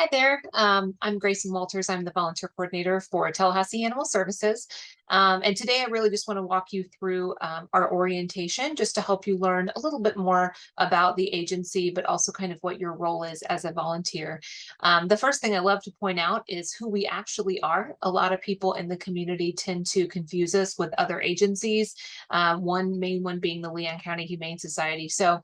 Hi there. I'm Grayson Walters. I'm the volunteer coordinator for Tallahassee Animal Services. And today I really just want to walk you through our orientation just to help you learn a little bit more about the agency, but also kind of what your role is as a volunteer. The first thing I love to point out is who we actually are. A lot of people in the community tend to confuse us with other agencies, one main one being the Leon County Humane Society. So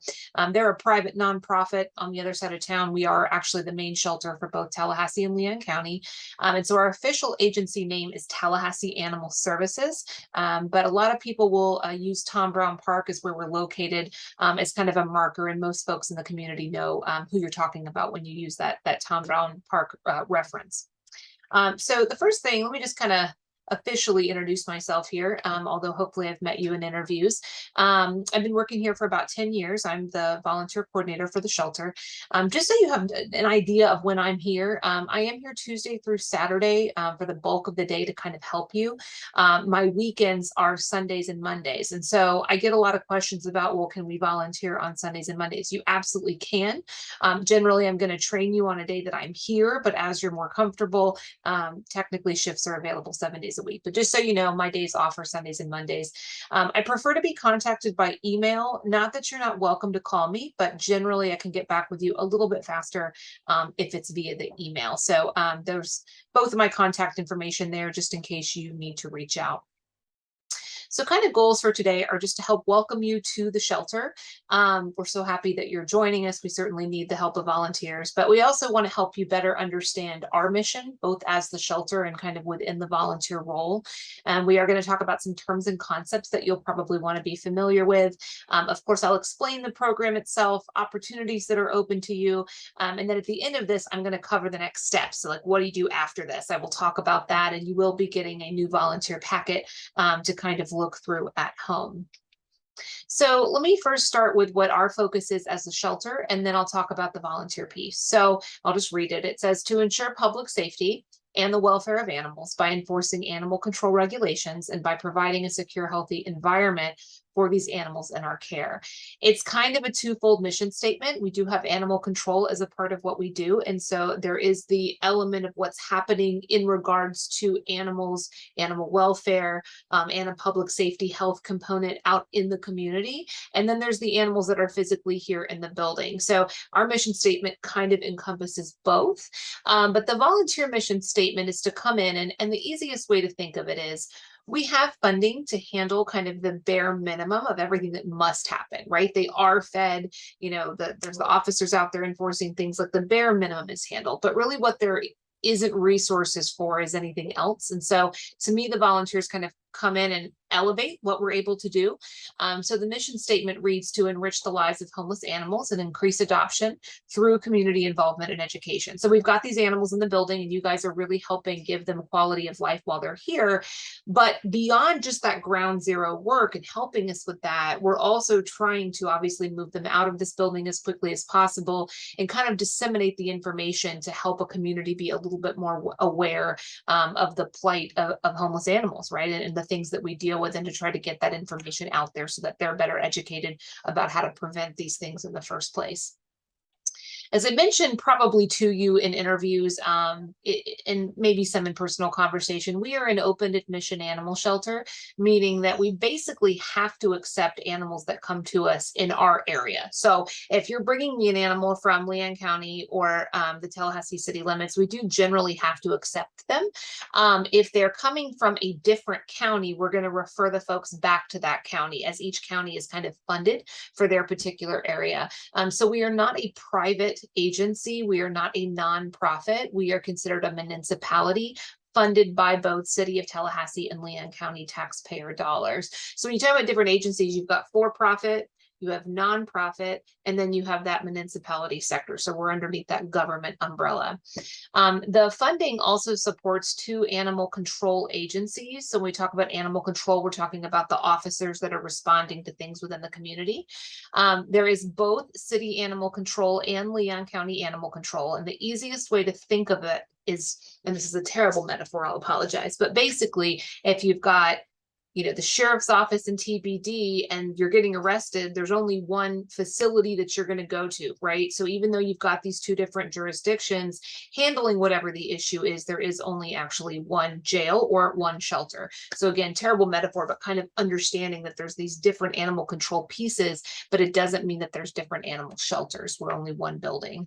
they're a private nonprofit on the other side of town. We are actually the main shelter for both Tallahassee and Leon County. And so our official agency name is Tallahassee Animal Services. But a lot of people will use Tom Brown Park as where we're located as kind of a marker. And most folks in the community know who you're talking about when you use that Tom Brown Park reference. So the first thing, let me just kind of officially introduce myself here, although hopefully I've met you in interviews. I've been working here for about 10 years. I'm the volunteer coordinator for the shelter. Just so you have an idea of when I'm here, I am here Tuesday through Saturday for the bulk of the day to kind of help you. My weekends are Sundays and Mondays. And so I get a lot of questions about, well, can we volunteer on Sundays and Mondays? You absolutely can. Generally, I'm going to train you on a day that I'm here, but as you're more comfortable, technically shifts are available 7 days a week. But just so you know, my days off are Sundays and Mondays. I prefer to be contacted by email. Not that you're not welcome to call me, but generally I can get back with you a little bit faster if it's via the email. So there's both of my contact information there just in case you need to reach out. So kind of goals for today are just to help welcome you to the shelter. We're so happy that you're joining us. We certainly need the help of volunteers, but we also want to help you better understand our mission, both as the shelter and kind of within the volunteer role. And we are going to talk about some terms and concepts that you'll probably want to be familiar with. Of course, I'll explain the program itself, opportunities that are open to you. And then at the end of this, I'm going to cover the next steps. So like, what do you do after this? I will talk about that, and you will be getting a new volunteer packet to kind of look through at home. So let me first start with what our focus is as a shelter, and then I'll talk about the volunteer piece. So I'll just read it. It says to ensure public safety and the welfare of animals by enforcing animal control regulations and by providing a secure, healthy environment for these animals in our care. It's kind of a twofold mission statement. We do have animal control as a part of what we do. And so there is the element of what's happening in regards to animals, animal welfare, and a public safety health component out in the community. And then there's the animals that are physically here in the building. So our mission statement kind of encompasses both. But the volunteer mission statement is to come in, and the easiest way to think of it is we have funding to handle kind of the bare minimum of everything that must happen, right? They are fed, there's the officers out there enforcing things, like the bare minimum is handled, but really what there isn't resources for is anything else. And so to me, the volunteers kind of come in and elevate what we're able to do. So the mission statement reads to enrich the lives of homeless animals and increase adoption through community involvement and education. So we've got these animals in the building, and you guys are really helping give them quality of life while they're here. But beyond just that ground zero work and helping us with that, we're also trying to obviously move them out of this building as quickly as possible and kind of disseminate the information to help a community be a little bit more aware of the plight of homeless animals, right? And the things that we deal with, and to try to get that information out there so that they're better educated about how to prevent these things in the first place. As I mentioned probably to you in interviews and maybe some in personal conversation, we are an open admission animal shelter, meaning that we basically have to accept animals that come to us in our area. So if you're bringing me an animal from Leon County or the Tallahassee city limits, we do generally have to accept them. If they're coming from a different county, we're going to refer the folks back to that county, as each county is kind of funded for their particular area. So we are not a private agency. We are not a nonprofit. We are considered a municipality funded by both City of Tallahassee and Leon County taxpayer dollars. So when you talk about different agencies, you've got for-profit, you have nonprofit, and then you have that municipality sector. So we're underneath that government umbrella. The funding also supports 2 animal control agencies. So when we talk about animal control, we're talking about the officers that are responding to things within the community. There is both city animal control and Leon County animal control. And the easiest way to think of it is, and this is a terrible metaphor, I'll apologize, but basically, if you've got the sheriff's office in TBD and you're getting arrested, there's only one facility that you're going to go to, right? So even though you've got these two different jurisdictions handling whatever the issue is, there is only actually one jail or one shelter. So again, terrible metaphor, but kind of understanding that there's these different animal control pieces, but it doesn't mean that there's different animal shelters. We're only one building.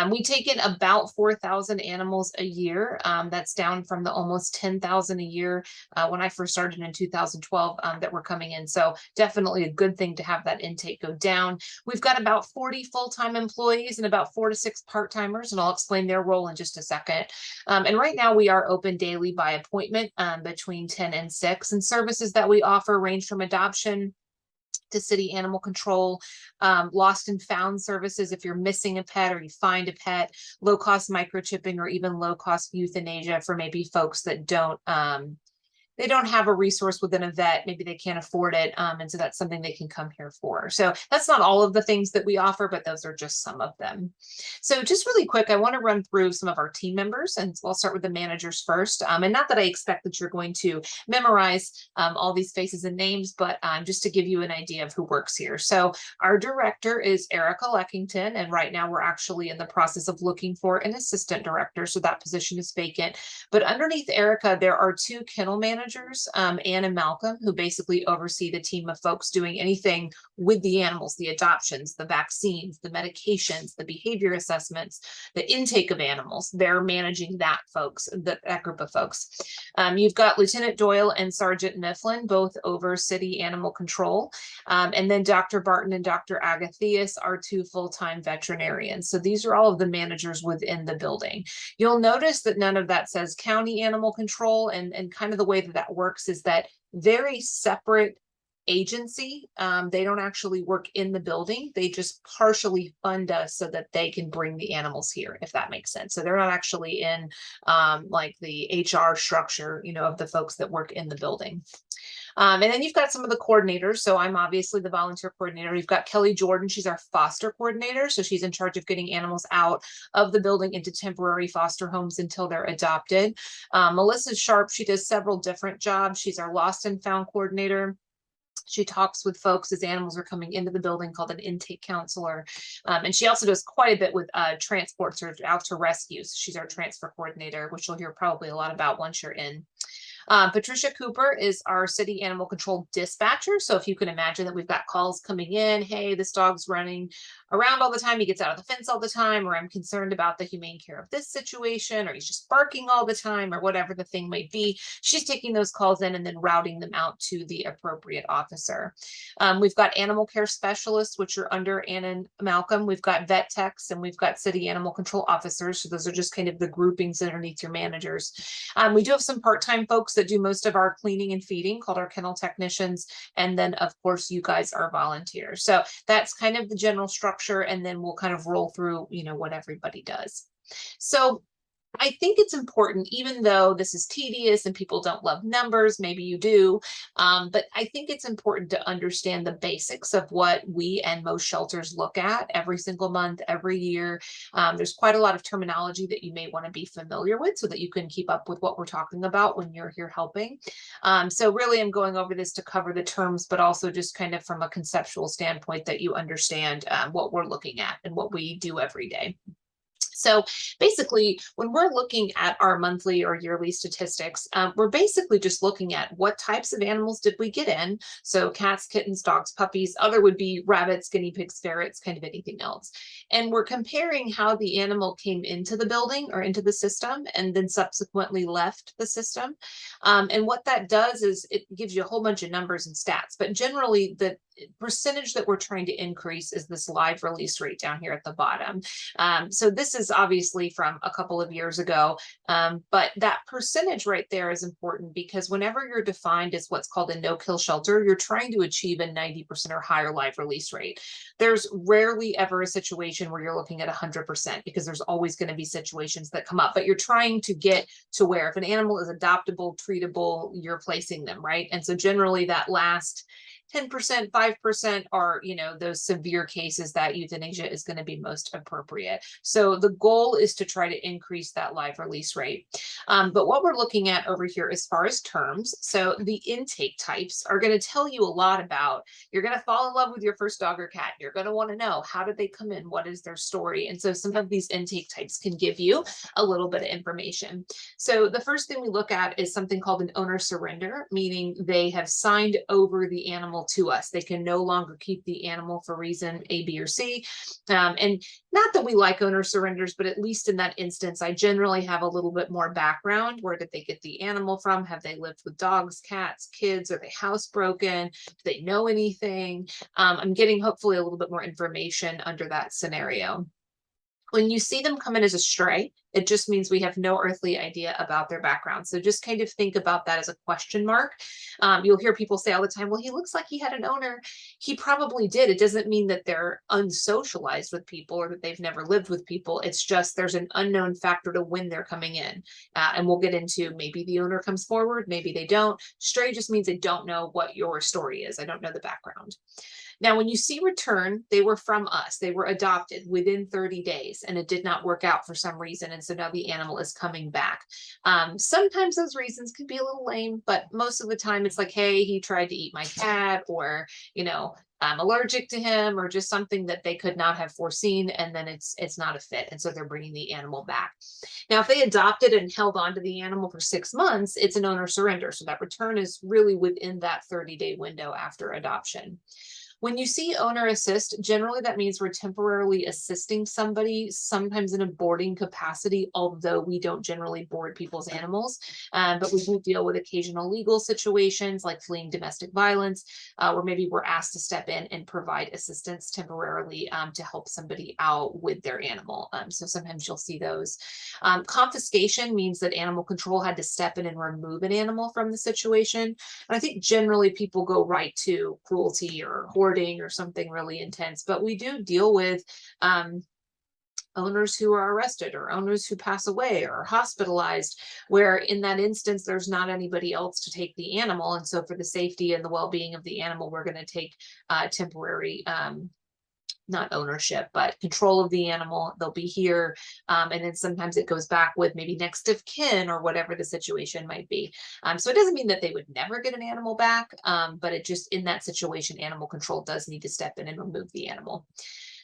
We take in about 4,000 animals a year. That's down from the almost 10,000 a year when I first started in 2012 that were coming in. So definitely a good thing to have that intake go down. We've got about 40 full-time employees and about 4 to 6 part-timers, and I'll explain their role in just a second. And right now we are open daily by appointment between 10 and 6, and services that we offer range from adoption to city animal control, lost and found services if you're missing a pet or you find a pet, low-cost microchipping, or even low-cost euthanasia for maybe folks that don't they don't have a resource within a vet, maybe they can't afford it, and so that's something they can come here for. So that's not all of the things that we offer, but those are just some of them. So just really quick, I want to run through some of our team members, and I'll start with the managers first. And not that I expect that you're going to memorize all these faces and names, but just to give you an idea of who works here. So our director is Erica Leckington, and right now we're actually in the process of looking for an assistant director, so that position is vacant. But underneath Erica, there are 2 kennel managers, Anne and Malcolm, who basically oversee the team of folks doing anything with the animals, the adoptions, the vaccines, the medications, the behavior assessments, the intake of animals. They're managing that group of folks. You've got Lieutenant Doyle and Sergeant Mifflin, both over city animal control. And then Dr. Barton and Dr. Agathias are 2 full-time veterinarians. So these are all of the managers within the building. You'll notice that none of that says county animal control, and kind of the way that works is that very separate agency. They don't actually work in the building. They just partially fund us so that they can bring the animals here, if that makes sense. So they're not actually in like the HR structure, of the folks that work in the building. And then you've got some of the coordinators. So I'm obviously the volunteer coordinator. You've got Kelly Jordan. She's our foster coordinator. So she's in charge of getting animals out of the building into temporary foster homes until they're adopted. Melissa Sharp, she does several different jobs. She's our lost and found coordinator. She talks with folks as animals are coming into the building, called an intake counselor. And she also does quite a bit with transports or out to rescues. She's our transfer coordinator, which you'll hear probably a lot about once you're in. Patricia Cooper is our city animal control dispatcher. So if you can imagine that we've got calls coming in, hey, this dog's running around all the time, he gets out of the fence all the time, or I'm concerned about the humane care of this situation, or he's just barking all the time, or whatever the thing might be. She's taking those calls in and then routing them out to the appropriate officer. We've got animal care specialists, which are under Ann and Malcolm. We've got vet techs, and we've got city animal control officers. So those are just kind of the groupings underneath your managers. We do have some part-time folks that do most of our cleaning and feeding, called our kennel technicians. And then of course you guys are volunteers. So that's kind of the general structure. And then we'll kind of roll through, what everybody does. So I think it's important, even though this is tedious and people don't love numbers, maybe you do, but I think it's important to understand the basics of what we and most shelters look at every single month, every year. There's quite a lot of terminology that you may want to be familiar with so that you can keep up with what we're talking about when you're here helping. So really I'm going over this to cover the terms, but also just kind of from a conceptual standpoint that you understand what we're looking at and what we do every day. So basically, when we're looking at our monthly or yearly statistics, we're basically just looking at what types of animals did we get in. So cats, kittens, dogs, puppies, other would be rabbits, guinea pigs, ferrets, kind of anything else. And we're comparing how the animal came into the building or into the system and then subsequently left the system. And what that does is it gives you a whole bunch of numbers and stats, but generally the percentage that we're trying to increase is this live release rate down here at the bottom. So this is obviously from a couple of years ago, but that percentage right there is important because whenever you're defined as what's called a no-kill shelter, you're trying to achieve a 90% or higher live release rate. There's rarely ever a situation where you're looking at 100% because there's always going to be situations that come up, but you're trying to get to where if an animal is adoptable, treatable, you're placing them, right? And so generally that last 10%, 5% are, those severe cases that euthanasia is going to be most appropriate. So the goal is to try to increase that live release rate. But what we're looking at over here as far as terms, so the intake types are going to tell you a lot about, you're going to fall in love with your first dog or cat. You're going to want to know, how did they come in? What is their story? And so some of these intake types can give you a little bit of information. So the first thing we look at is something called an owner surrender, meaning they have signed over the animal to us. They can no longer keep the animal for reason A, B, or C. And not that we like owner surrenders, but at least in that instance, I generally have a little bit more background. Where did they get the animal from? Have they lived with dogs, cats, kids? Are they housebroken? Do they know anything? I'm getting hopefully a little bit more information under that scenario. When you see them come in as a stray, it just means we have no earthly idea about their background. So just kind of think about that as a question mark. You'll hear people say all the time, well, he looks like he had an owner. He probably did. It doesn't mean that they're unsocialized with people or that they've never lived with people. It's just there's an unknown factor to when they're coming in. And we'll get into, maybe the owner comes forward, maybe they don't. Stray just means I don't know what your story is. I don't know the background. Now, when you see return, they were from us. They were adopted within 30 days and it did not work out for some reason. And so now the animal is coming back. Sometimes those reasons can be a little lame, but most of the time it's like, hey, he tried to eat my cat, or, I'm allergic to him, or just something that they could not have foreseen. And then it's not a fit. And so they're bringing the animal back. Now, if they adopted and held on to the animal for 6 months, it's an owner surrender. So that return is really within that 30-day window after adoption. When you see owner assist, generally that means we're temporarily assisting somebody, sometimes in a boarding capacity, although we don't generally board people's animals. But we do deal with occasional legal situations like fleeing domestic violence, where maybe we're asked to step in and provide assistance temporarily to help somebody out with their animal. So sometimes you'll see those. Confiscation means that animal control had to step in and remove an animal from the situation. And I think generally people go right to cruelty or hoarding or something really intense, but we do deal with owners who are arrested or owners who pass away or hospitalized, where in that instance, there's not anybody else to take the animal. And so for the safety and the well-being of the animal, we're going to take temporary not ownership, but control of the animal. They'll be here. And then sometimes it goes back with maybe next of kin or whatever the situation might be. So it doesn't mean that they would never get an animal back, but it just, in that situation, animal control does need to step in and remove the animal.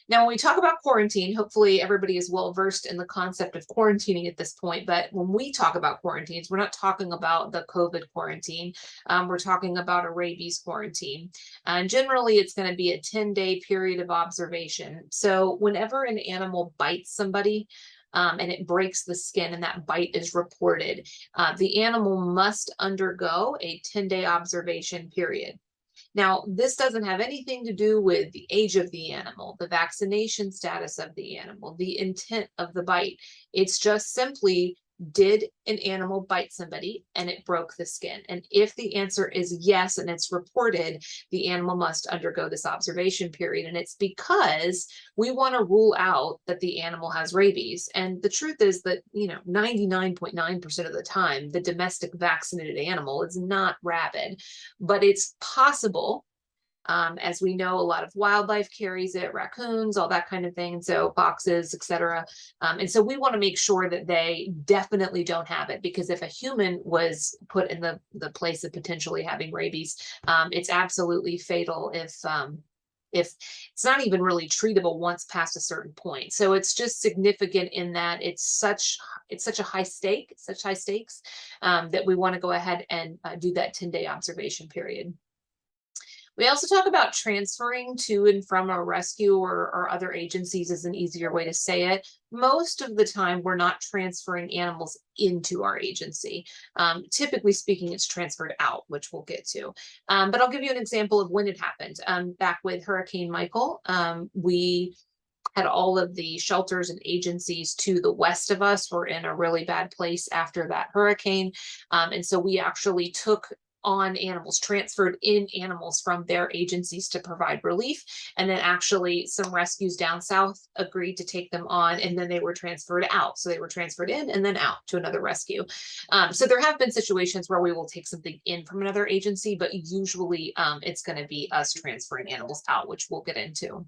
Now, when we talk about quarantine, hopefully everybody is well versed in the concept of quarantining at this point. But when we talk about quarantines, we're not talking about the COVID quarantine. We're talking about a rabies quarantine. And generally, it's going to be a 10-day period of observation. So whenever an animal bites somebody, and it breaks the skin and that bite is reported, the animal must undergo a 10-day observation period. Now, this doesn't have anything to do with the age of the animal, the vaccination status of the animal, the intent of the bite. It's just simply, did an animal bite somebody and it broke the skin? And if the answer is yes, and it's reported, the animal must undergo this observation period. And it's because we want to rule out that the animal has rabies. And the truth is that, 99.9% of the time, the domestic vaccinated animal is not rabid, but it's possible. As we know, a lot of wildlife carries it, raccoons, all that kind of thing. And so foxes, etc. And so we want to make sure that they definitely don't have it, because if a human was put in the place of potentially having rabies, it's absolutely fatal if it's not even really treatable once past a certain point. So it's just significant in that it's such a high stake, such high stakes, that we want to go ahead and do that 10-day observation period. We also talk about transferring to and from a rescue or other agencies is an easier way to say it. Most of the time, we're not transferring animals into our agency. Typically speaking, it's transferred out, which we'll get to. But I'll give you an example of when it happened. Back with Hurricane Michael, we had all of the shelters and agencies to the west of us were in a really bad place after that hurricane. And so we actually took on animals, transferred in animals from their agencies to provide relief. And then actually some rescues down south agreed to take them on, and then they were transferred out. So they were transferred in and then out to another rescue. So there have been situations where we will take something in from another agency, but usually it's going to be us transferring animals out, which we'll get into.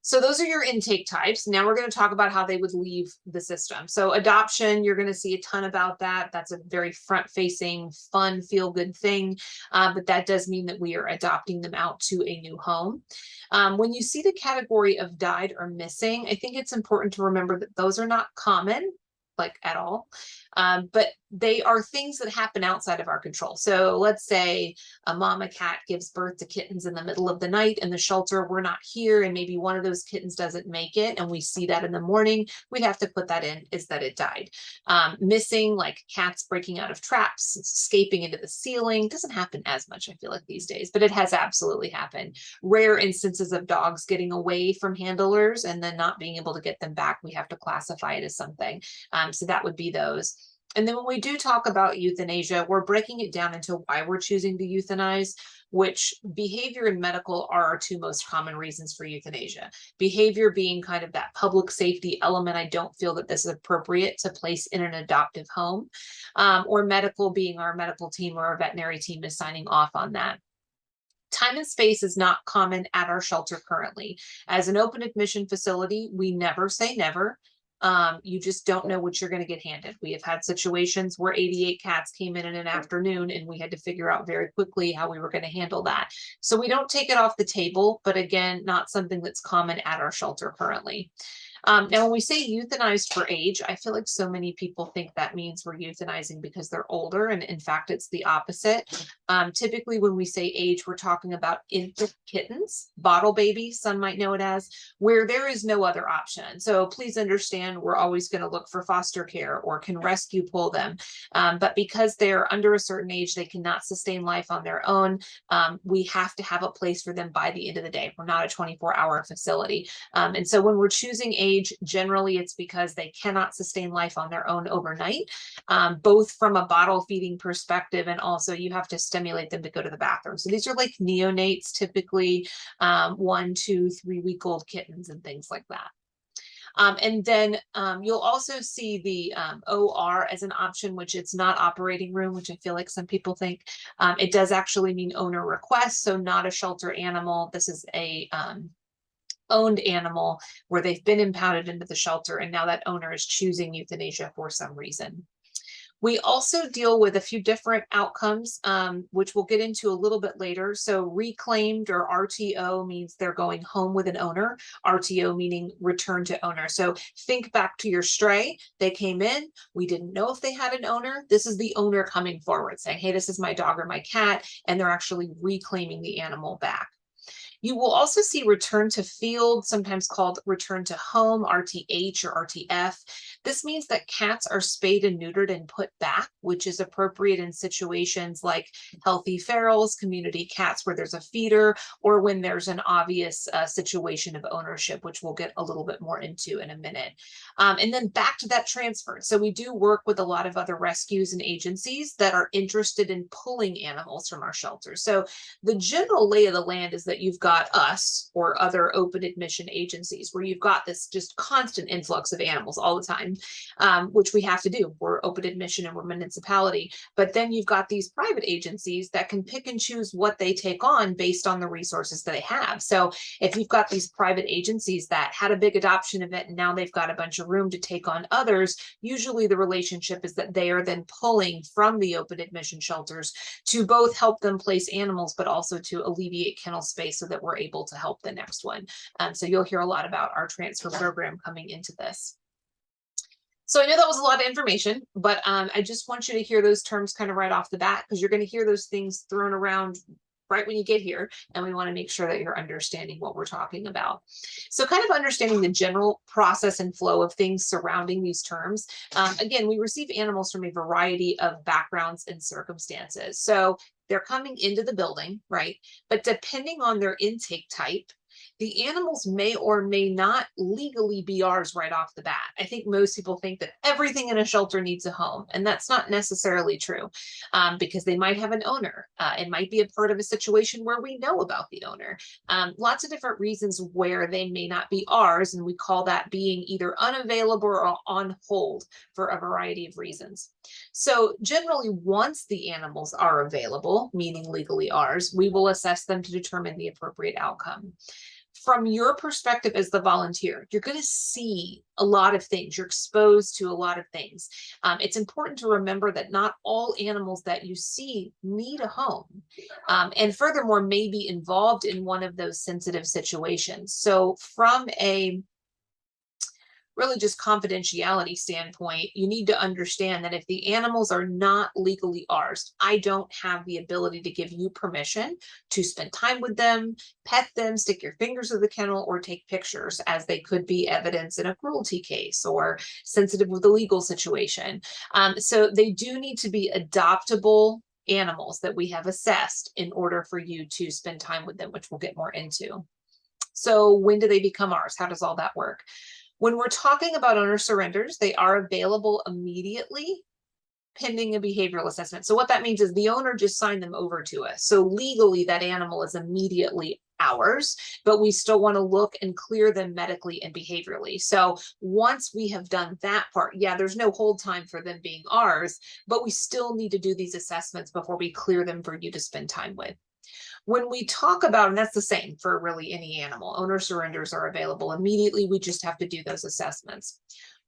So those are your intake types. Now we're going to talk about how they would leave the system. So adoption, you're going to see a ton about that. That's a very front-facing, fun, feel-good thing. But that does mean that we are adopting them out to a new home. When you see the category of died or missing, I think it's important to remember that those are not common, like at all. But they are things that happen outside of our control. So let's say a mama cat gives birth to kittens in the middle of the night in the shelter, we're not here, and maybe one of those kittens doesn't make it, and we see that in the morning, we'd have to put that in, is that it died. Missing, like cats breaking out of traps, escaping into the ceiling, doesn't happen as much, I feel like, these days, but it has absolutely happened. Rare instances of dogs getting away from handlers and then not being able to get them back, we have to classify it as something. So that would be those. And then when we do talk about euthanasia, we're breaking it down into why we're choosing to euthanize, which behavior and medical are our two most common reasons for euthanasia. Behavior being kind of that public safety element. I don't feel that this is appropriate to place in an adoptive home, or medical being our medical team or our veterinary team is signing off on that. Time and space is not common at our shelter currently. As an open admission facility, we never say never. You just don't know what you're going to get handed. We have had situations where 88 cats came in an afternoon and we had to figure out very quickly how we were going to handle that. So we don't take it off the table, but again, not something that's common at our shelter currently. Now, when we say euthanized for age, I feel like so many people think that means we're euthanizing because they're older, and in fact, it's the opposite. Typically, when we say age, we're talking about infant kittens, bottle babies, some might know it as, where there is no other option. So please understand, we're always going to look for foster care or can rescue pull them. But because they're under a certain age, they cannot sustain life on their own. We have to have a place for them by the end of the day. We're not a 24-hour facility. And so when we're choosing age, generally it's because they cannot sustain life on their own overnight, both from a bottle feeding perspective, and also you have to stimulate them to go to the bathroom. So these are like neonates, typically 1, 2, 3-week-old kittens and things like that. And then you'll also see the OR as an option, which it's not operating room, which I feel like some people think. It does actually mean owner request, so not a shelter animal. This is a owned animal where they've been impounded into the shelter, and now that owner is choosing euthanasia for some reason. We also deal with a few different outcomes, which we'll get into a little bit later. So reclaimed, or RTO, means they're going home with an owner. RTO meaning return to owner. So think back to your stray. They came in. We didn't know if they had an owner. This is the owner coming forward saying, hey, this is my dog or my cat. And they're actually reclaiming the animal back. You will also see return to field, sometimes called return to home, RTH or RTF. This means that cats are spayed and neutered and put back, which is appropriate in situations like healthy ferals, community cats where there's a feeder, or when there's an obvious situation of ownership, which we'll get a little bit more into in a minute. And then back to that transfer. So we do work with a lot of other rescues and agencies that are interested in pulling animals from our shelters. So the general lay of the land is that you've got us or other open admission agencies where you've got this just constant influx of animals all the time, which we have to do. We're open admission and we're municipality. But then you've got these private agencies that can pick and choose what they take on based on the resources that they have. So if you've got these private agencies that had a big adoption event and now they've got a bunch of room to take on others, usually the relationship is that they are then pulling from the open admission shelters to both help them place animals, but also to alleviate kennel space so that we're able to help the next one. So you'll hear a lot about our transfer program coming into this. So I know that was a lot of information, but I just want you to hear those terms kind of right off the bat, because you're going to hear those things thrown around right when you get here, and we want to make sure that you're understanding what we're talking about. So kind of understanding the general process and flow of things surrounding these terms. Again, we receive animals from a variety of backgrounds and circumstances. So they're coming into the building, right? But depending on their intake type, the animals may or may not legally be ours right off the bat. I think most people think that everything in a shelter needs a home, and that's not necessarily true, because they might have an owner. It might be a part of a situation where we know about the owner. Lots of different reasons where they may not be ours, and we call that being either unavailable or on hold for a variety of reasons. So generally, once the animals are available, meaning legally ours, we will assess them to determine the appropriate outcome. From your perspective as the volunteer, you're going to see a lot of things. You're exposed to a lot of things. It's important to remember that not all animals that you see need a home. And furthermore, may be involved in one of those sensitive situations. So from a really just confidentiality standpoint, you need to understand that if the animals are not legally ours, I don't have the ability to give you permission to spend time with them, pet them, stick your fingers in the kennel, or take pictures, as they could be evidence in a cruelty case or sensitive with a legal situation. So they do need to be adoptable animals that we have assessed in order for you to spend time with them, which we'll get more into. So when do they become ours? How does all that work? When we're talking about owner surrenders, they are available immediately pending a behavioral assessment. So what that means is the owner just signed them over to us. So legally, that animal is immediately ours, but we still want to look and clear them medically and behaviorally. So once we have done that part, yeah, there's no hold time for them being ours, but we still need to do these assessments before we clear them for you to spend time with. When we talk about, and that's the same for really any animal, owner surrenders are available immediately. We just have to do those assessments.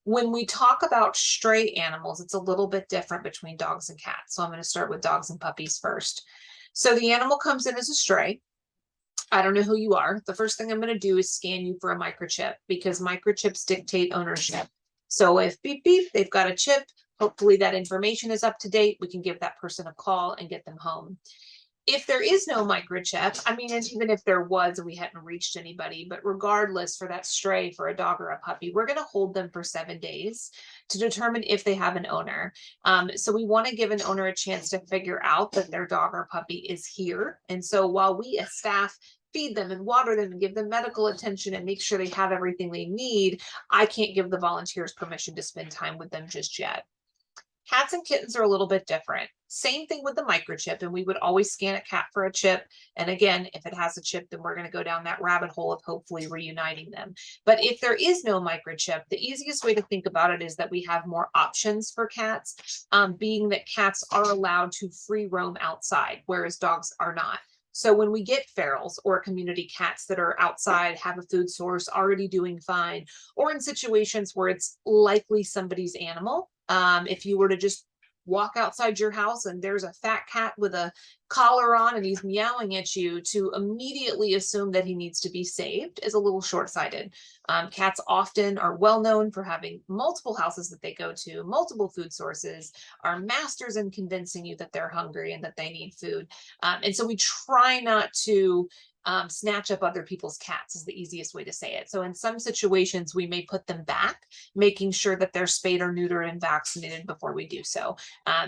When we talk about stray animals, it's a little bit different between dogs and cats. So I'm going to start with dogs and puppies first. So the animal comes in as a stray. I don't know who you are. The first thing I'm going to do is scan you for a microchip, because microchips dictate ownership. So if beep, beep, they've got a chip, hopefully that information is up to date. We can give that person a call and get them home. If there is no microchip, I mean, and even if there was and we hadn't reached anybody, but regardless, for that stray, for a dog or a puppy, we're going to hold them for 7 days to determine if they have an owner. So we want to give an owner a chance to figure out that their dog or puppy is here. And so while we as staff feed them and water them and give them medical attention and make sure they have everything they need, I can't give the volunteers permission to spend time with them just yet. Cats and kittens are a little bit different. Same thing with the microchip, and we would always scan a cat for a chip. And again, if it has a chip, then we're going to go down that rabbit hole of hopefully reuniting them. But if there is no microchip, the easiest way to think about it is that we have more options for cats, being that cats are allowed to free roam outside, whereas dogs are not. So when we get ferals or community cats that are outside, have a food source, already doing fine, or in situations where it's likely somebody's animal, if you were to just walk outside your house and there's a fat cat with a collar on and he's meowing at you, to immediately assume that he needs to be saved is a little short-sighted. Cats often are well known for having multiple houses that they go to, multiple food sources, are masters in convincing you that they're hungry and that they need food. And so we try not to snatch up other people's cats, is the easiest way to say it. So in some situations, we may put them back, making sure that they're spayed or neutered and vaccinated before we do so.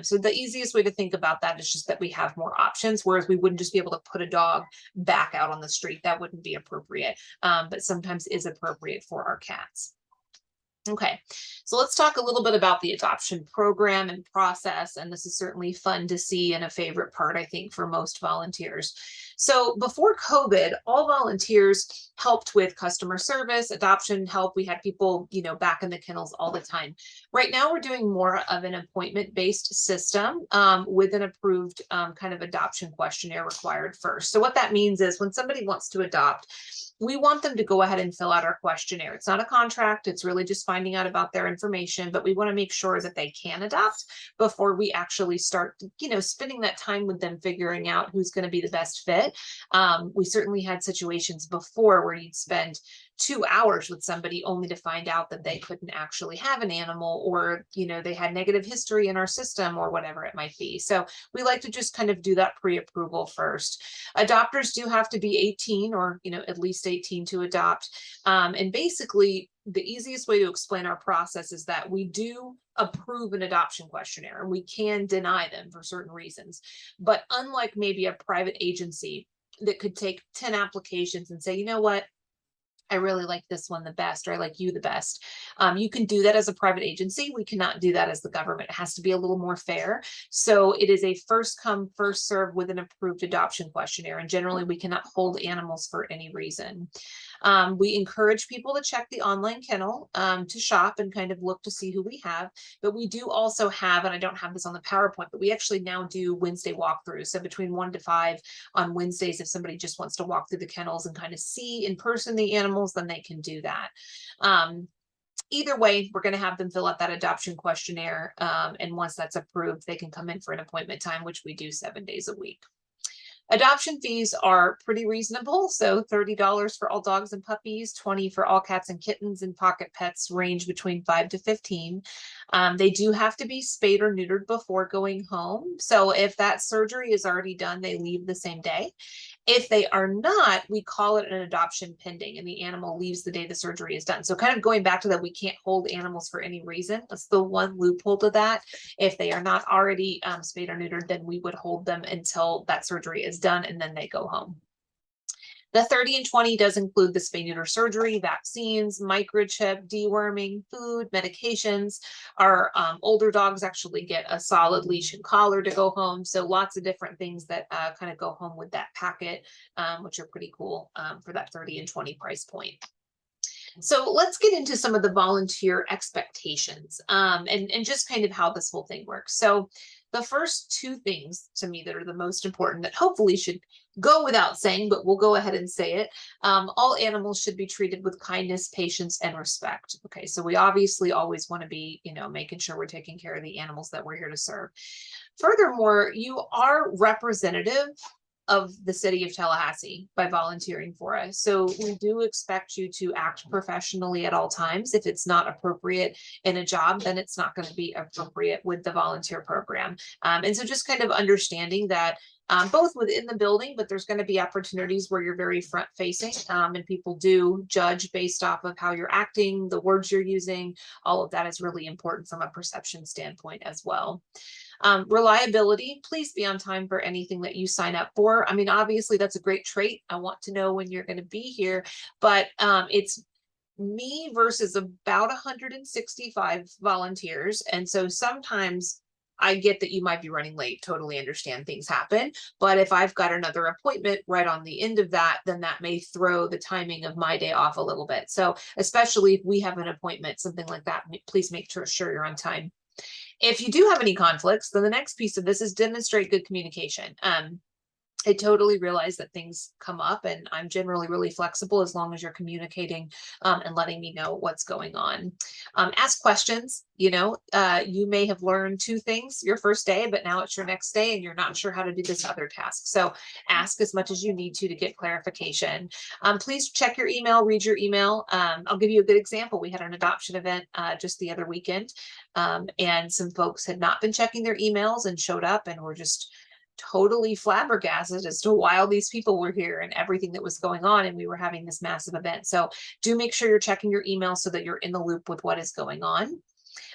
So the easiest way to think about that is just that we have more options, whereas we wouldn't just be able to put a dog back out on the street. That wouldn't be appropriate, but sometimes is appropriate for our cats. Okay, so let's talk a little bit about the adoption program and process. And this is certainly fun to see and a favorite part, I think, for most volunteers. So before COVID, all volunteers helped with customer service, adoption help. We had people, back in the kennels all the time. Right now, we're doing more of an appointment-based system with an approved kind of adoption questionnaire required first. So what that means is when somebody wants to adopt, we want them to go ahead and fill out our questionnaire. It's not a contract. It's really just finding out about their information, but we want to make sure that they can adopt before we actually start, spending that time with them, figuring out who's going to be the best fit. We certainly had situations before where you'd spend 2 hours with somebody only to find out that they couldn't actually have an animal, or, they had negative history in our system or whatever it might be. So we like to just kind of do that pre-approval first. Adopters do have to be 18 or, at least 18 to adopt. And basically, the easiest way to explain our process is that we do approve an adoption questionnaire, and we can deny them for certain reasons. But unlike maybe a private agency that could take 10 applications and say, you know what, I really like this one the best, or I like you the best. You can do that as a private agency. We cannot do that as the government. It has to be a little more fair. So it is a first come, first serve with an approved adoption questionnaire. And generally, we cannot hold animals for any reason. We encourage people to check the online kennel to shop and kind of look to see who we have. But we do also have, and I don't have this on the PowerPoint, but we actually now do Wednesday walkthroughs. So between 1 to 5 on Wednesdays, if somebody just wants to walk through the kennels and kind of see in person the animals, then they can do that. Either way, we're going to have them fill out that adoption questionnaire. And once that's approved, they can come in for an appointment time, which we do 7 days a week. Adoption fees are pretty reasonable. So $30 for all dogs and puppies, $20 for all cats and kittens, and pocket pets range between 5 to 15. They do have to be spayed or neutered before going home. So if that surgery is already done, they leave the same day. If they are not, we call it an adoption pending, and the animal leaves the day the surgery is done. So kind of going back to that, we can't hold animals for any reason. That's the one loophole to that. If they are not already spayed or neutered, then we would hold them until that surgery is done, and then they go home. The 30 and 20 does include the spay neuter surgery, vaccines, microchip, deworming, food, medications. Our older dogs actually get a solid leash and collar to go home. So lots of different things that kind of go home with that packet, which are pretty cool for that 30 and 20 price point. So let's get into some of the volunteer expectations and just kind of how this whole thing works. So the first two things to me that are the most important that hopefully should go without saying, but we'll go ahead and say it. All animals should be treated with kindness, patience, and respect. Okay, so we obviously always want to be, making sure we're taking care of the animals that we're here to serve. Furthermore, you are representative of the city of Tallahassee by volunteering for us. So we do expect you to act professionally at all times. If it's not appropriate in a job, then it's not going to be appropriate with the volunteer program. And so just kind of understanding that both within the building, but there's going to be opportunities where you're very front facing and people do judge based off of how you're acting, the words you're using. All of that is really important from a perception standpoint as well. Reliability, please be on time for anything that you sign up for. I mean, obviously that's a great trait. I want to know when you're going to be here, but it's me versus about 165 volunteers. And so sometimes I get that you might be running late, totally understand things happen. But if I've got another appointment right on the end of that, then that may throw the timing of my day off a little bit. So especially if we have an appointment, something like that, please make sure you're on time. If you do have any conflicts, then the next piece of this is demonstrate good communication. I totally realize that things come up, and I'm generally really flexible as long as you're communicating and letting me know what's going on. Ask questions. You may have learned 2 things your first day, but now it's your next day and you're not sure how to do this other task. So ask as much as you need to get clarification. Please check your email, read your email. I'll give you a good example. We had an adoption event just the other weekend, and some folks had not been checking their emails and showed up and were just totally flabbergasted as to why all these people were here and everything that was going on, and we were having this massive event. So do make sure you're checking your email so that you're in the loop with what is going on.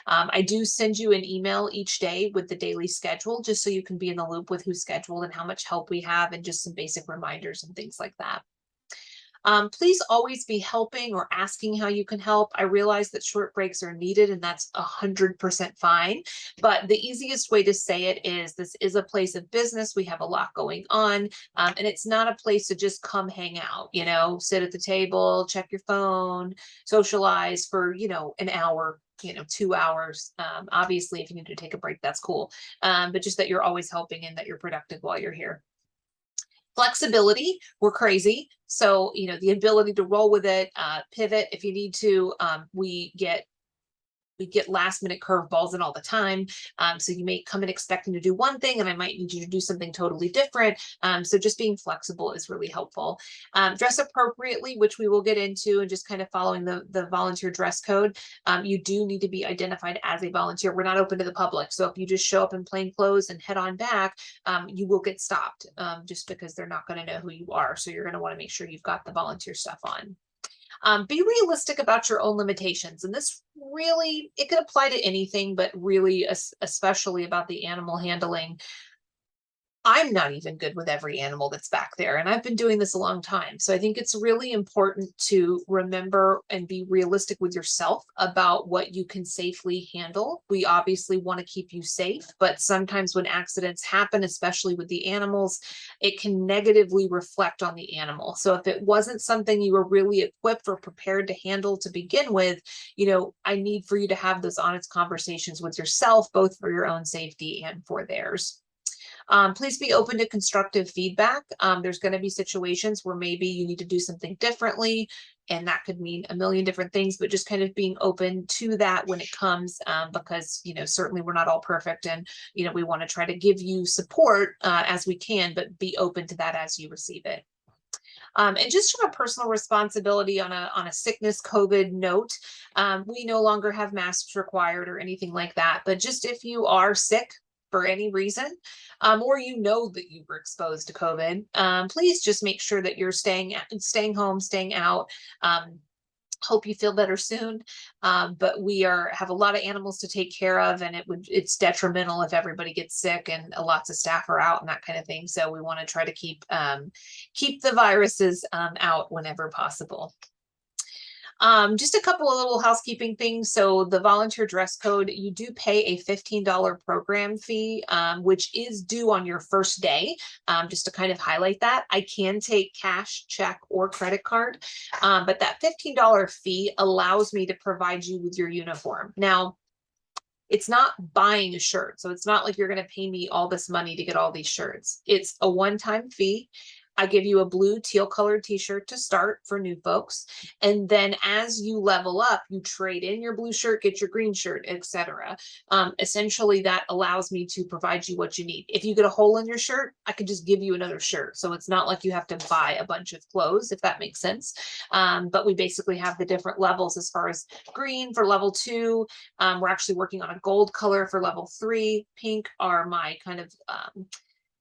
I do send you an email each day with the daily schedule, just so you can be in the loop with who's scheduled and how much help we have, and just some basic reminders and things like that. Please always be helping or asking how you can help. I realize that short breaks are needed, and that's 100% fine. But the easiest way to say it is, this is a place of business. We have a lot going on, and it's not a place to just come hang out, sit at the table, check your phone, socialize for, an hour, 2 hours. Obviously, if you need to take a break, that's cool. But just that you're always helping and that you're productive while you're here. Flexibility, we're crazy. So, the ability to roll with it, pivot if you need to. We get last minute curveballs in all the time. So you may come in expecting to do one thing, and I might need you to do something totally different. So just being flexible is really helpful. Dress appropriately, which we will get into, and just kind of following the volunteer dress code. You do need to be identified as a volunteer. We're not open to the public. So if you just show up in plain clothes and head on back, you will get stopped just because they're not going to know who you are. So you're going to want to make sure you've got the volunteer stuff on. Be realistic about your own limitations. And this really, it could apply to anything, but really especially about the animal handling. I'm not even good with every animal that's back there, and I've been doing this a long time. So I think it's really important to remember and be realistic with yourself about what you can safely handle. We obviously want to keep you safe, but sometimes when accidents happen, especially with the animals, it can negatively reflect on the animal. So if it wasn't something you were really equipped or prepared to handle to begin with, I need for you to have those honest conversations with yourself, both for your own safety and for theirs. Please be open to constructive feedback. There's going to be situations where maybe you need to do something differently, and that could mean a million different things, but just kind of being open to that when it comes, because, certainly we're not all perfect, and, we want to try to give you support as we can, but be open to that as you receive it. And just from a personal responsibility on a sickness COVID note, we no longer have masks required or anything like that. But just if you are sick for any reason, or that you were exposed to COVID, please just make sure that you're staying home, staying out. Hope you feel better soon. But we have a lot of animals to take care of, and it's detrimental if everybody gets sick and lots of staff are out and that kind of thing. So we want to try to keep the viruses out whenever possible. Just a couple of little housekeeping things. So the volunteer dress code, you do pay a $15 program fee, which is due on your first day. Just to kind of highlight that, I can take cash, check, or credit card, but that $15 fee allows me to provide you with your uniform. Now, it's not buying a shirt, so it's not like you're going to pay me all this money to get all these shirts. It's a one-time fee. I give you a blue teal colored t-shirt to start for new folks. And then as you level up, you trade in your blue shirt, get your green shirt, etc. Essentially, that allows me to provide you what you need. If you get a hole in your shirt, I could just give you another shirt. So it's not like you have to buy a bunch of clothes, if that makes sense. But we basically have the different levels as far as green for level 2. We're actually working on a gold color for level 3. Pink are my kind of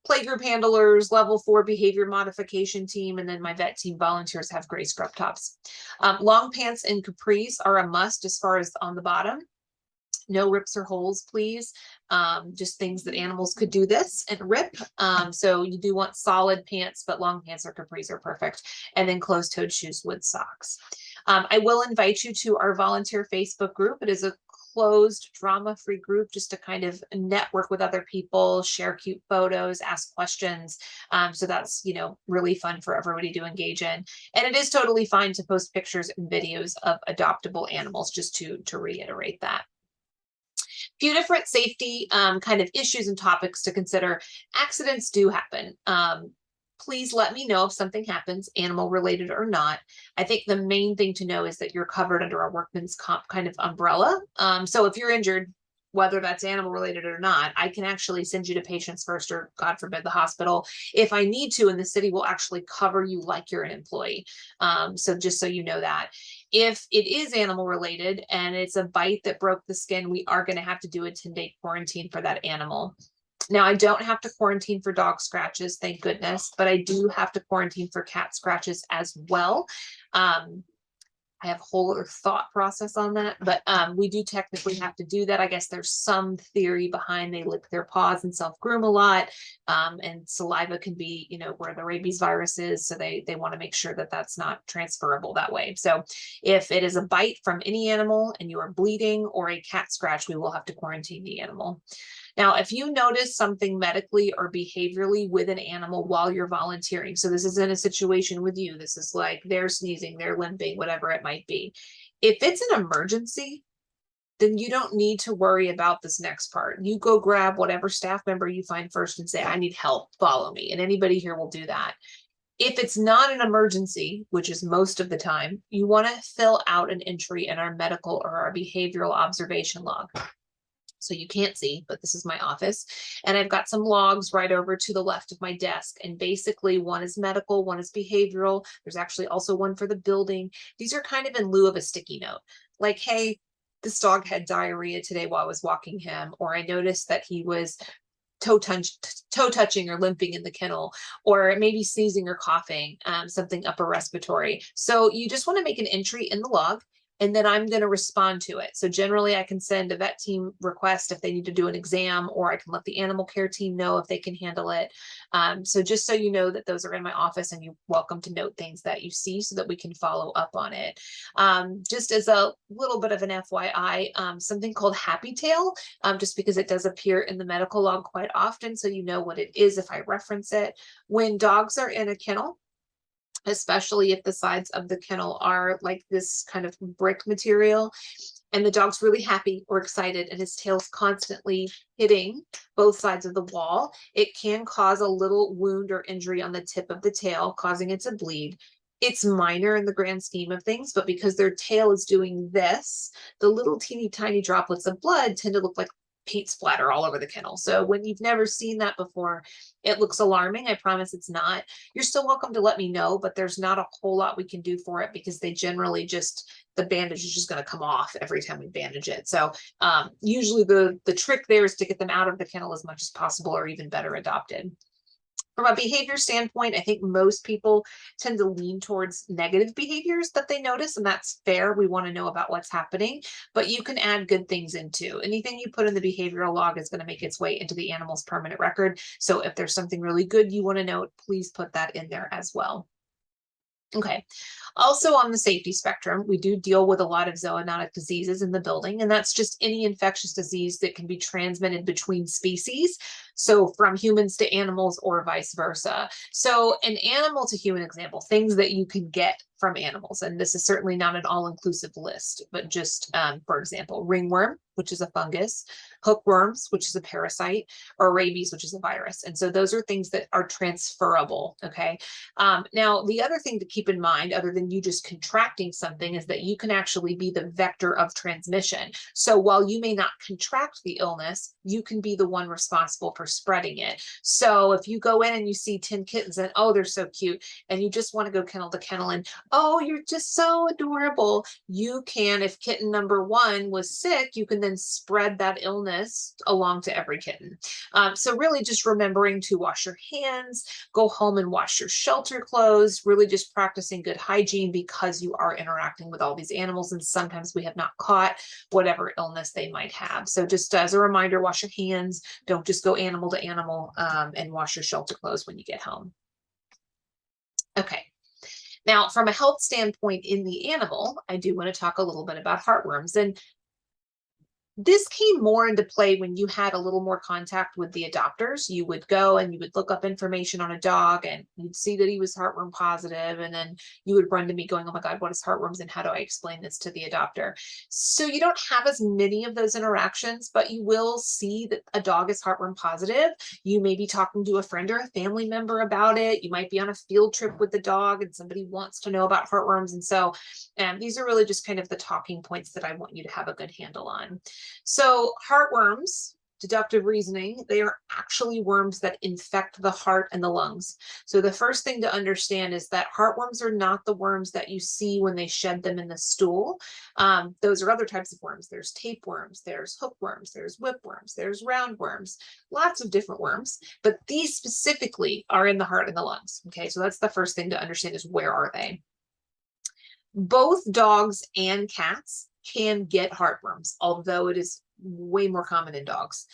playgroup handlers, level 4 behavior modification team, and then my vet team volunteers have gray scrub tops. Long pants and capris are a must as far as on the bottom. No rips or holes, please. Just things that animals could do this and rip. So you do want solid pants, but long pants or capris are perfect. And then closed-toed shoes with socks. I will invite you to our volunteer Facebook group. It is a closed, drama-free group just to kind of network with other people, share cute photos, ask questions. So that's, really fun for everybody to engage in. And it is totally fine to post pictures and videos of adoptable animals, just to reiterate that. Few different safety kind of issues and topics to consider. Accidents do happen. Please let me know if something happens, animal related or not. I think the main thing to know is that you're covered under our workman's comp kind of umbrella. So if you're injured, whether that's animal related or not, I can actually send you to Patients First, or God forbid the hospital if I need to, and the city will actually cover you like you're an employee. So just so you know that. If it is animal related and it's a bite that broke the skin, we are going to have to do a 10-day quarantine for that animal. Now, I don't have to quarantine for dog scratches, thank goodness, but I do have to quarantine for cat scratches as well. I have a whole other thought process on that, but we do technically have to do that. I guess there's some theory behind they lick their paws and self-groom a lot, and saliva can be, where the rabies virus is, so they want to make sure that that's not transferable that way. So if it is a bite from any animal and you are bleeding, or a cat scratch, we will have to quarantine the animal. Now, if you notice something medically or behaviorally with an animal while you're volunteering, so this isn't a situation with you, this is like they're sneezing, they're limping, whatever it might be. If it's an emergency, then you don't need to worry about this next part. You go grab whatever staff member you find first and say, I need help, follow me. And anybody here will do that. If it's not an emergency, which is most of the time, you want to fill out an entry in our medical or our behavioral observation log. So you can't see, but this is my office. And I've got some logs right over to the left of my desk. And basically one is medical, one is behavioral. There's actually also one for the building. These are kind of in lieu of a sticky note. Like, hey, this dog had diarrhea today while I was walking him, or I noticed that he was toe touching or limping in the kennel, or maybe sneezing or coughing, something upper respiratory. So you just want to make an entry in the log. and then I'm going to respond to it. So generally I can send a vet team request if they need to do an exam, or I can let the animal care team know if they can handle it. So just so you know that those are in my office, and you're welcome to note things that you see so that we can follow up on it. Just as a little bit of an FYI, something called Happy Tail, just because it does appear in the medical log quite often, so you know what it is if I reference it. When dogs are in a kennel, especially if the sides of the kennel are like this kind of brick material, and the dog's really happy or excited and his tail's constantly hitting both sides of the wall, it can cause a little wound or injury on the tip of the tail, causing it to bleed. It's minor in the grand scheme of things, but because their tail is doing this, the little teeny tiny droplets of blood tend to look like paint splatter all over the kennel. So when you've never seen that before, it looks alarming. I promise it's not. You're still welcome to let me know, but there's not a whole lot we can do for it, because they generally just, the bandage is just going to come off every time we bandage it. So usually the trick there is to get them out of the kennel as much as possible, or even better, adopted. From a behavior standpoint, I think most people tend to lean towards negative behaviors that they notice, and that's fair. We want to know about what's happening, but you can add good things into anything you put in the behavioral log is going to make its way into the animal's permanent record. So if there's something really good you want to note, please put that in there as well. Okay. Also on the safety spectrum, we do deal with a lot of zoonotic diseases in the building, and that's just any infectious disease that can be transmitted between species. So from humans to animals or vice versa. So an animal to human example, things that you can get from animals. And this is certainly not an all-inclusive list, but just, for example, ringworm, which is a fungus, hookworms, which is a parasite, or rabies, which is a virus. And so those are things that are transferable, okay? Now, the other thing to keep in mind, other than you just contracting something, is that you can actually be the vector of transmission. So while you may not contract the illness, you can be the one responsible for spreading it. So if you go in and you see 10 kittens and, oh, they're so cute, and you just want to go kennel to kennel and, oh, you're just so adorable, you can, if kitten number 1 was sick, you can then spread that illness along to every kitten. So really just remembering to wash your hands, go home and wash your shelter clothes, really just practicing good hygiene, because you are interacting with all these animals, and sometimes we have not caught whatever illness they might have. So just as a reminder, wash your hands, don't just go animal to animal, and wash your shelter clothes when you get home. Okay. Now, from a health standpoint in the animal, I do want to talk a little bit about heartworms. And this came more into play when you had a little more contact with the adopters. You would go and you would look up information on a dog, and you'd see that he was heartworm positive, and then you would run to me going, oh my God, what is heartworms, and how do I explain this to the adopter? So you don't have as many of those interactions, but you will see that a dog is heartworm positive. You may be talking to a friend or a family member about it. You might be on a field trip with the dog and somebody wants to know about heartworms. And so these are really just kind of the talking points that I want you to have a good handle on. So heartworms, deductive reasoning, they are actually worms that infect the heart and the lungs. So the first thing to understand is that heartworms are not the worms that you see when they shed them in the stool. Those are other types of worms. There's tapeworms, there's hookworms, there's whipworms, there's roundworms, lots of different worms, but these specifically are in the heart and the lungs. Okay, so that's the first thing to understand, is where are they? Both dogs and cats can get heartworms, although it is way more common in dogs.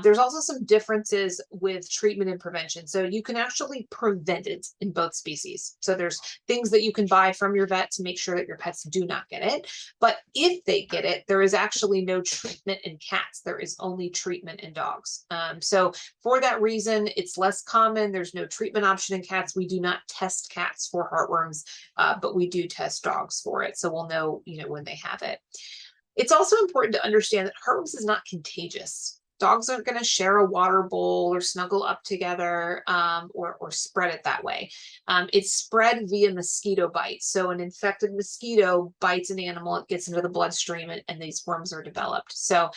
There's also some differences with treatment and prevention. So you can actually prevent it in both species. So there's things that you can buy from your vet to make sure that your pets do not get it. But if they get it, there is actually no treatment in cats. There is only treatment in dogs. So for that reason, it's less common. There's no treatment option in cats. We do not test cats for heartworms, but we do test dogs for it. So we'll know, when they have it. It's also important to understand that heartworms is not contagious. Dogs aren't going to share a water bowl or snuggle up together, or spread it that way. It's spread via mosquito bites. So an infected mosquito bites an animal, it gets into the bloodstream, and these worms are developed. So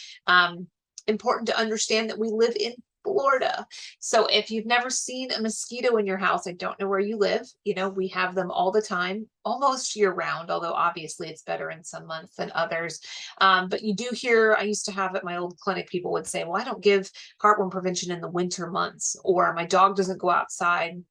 important to understand that we live in Florida. So if you've never seen a mosquito in your house, I don't know where you live, we have them all the time, almost year round, although obviously it's better in some months than others. But you do hear, I used to have at my old clinic, people would say, well, I don't give heartworm prevention in the winter months, or my dog doesn't go outside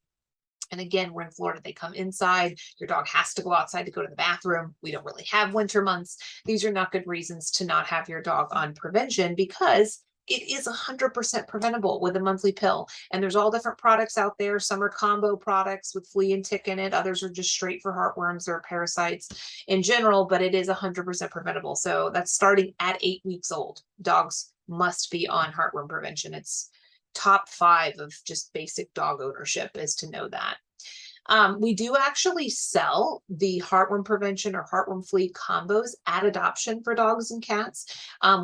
And again, we're in Florida, they come inside. Your dog has to go outside to go to the bathroom. We don't really have winter months. These are not good reasons to not have your dog on prevention, because it is 100% preventable with a monthly pill. And there's all different products out there. Some are combo products with flea and tick in it. Others are just straight for heartworms or parasites in general, but it is 100% preventable. So that's starting at 8 weeks old. Dogs must be on heartworm prevention. It's top 5 of just basic dog ownership, is to know that. We do actually sell the heartworm prevention or heartworm flea combos at adoption for dogs and cats,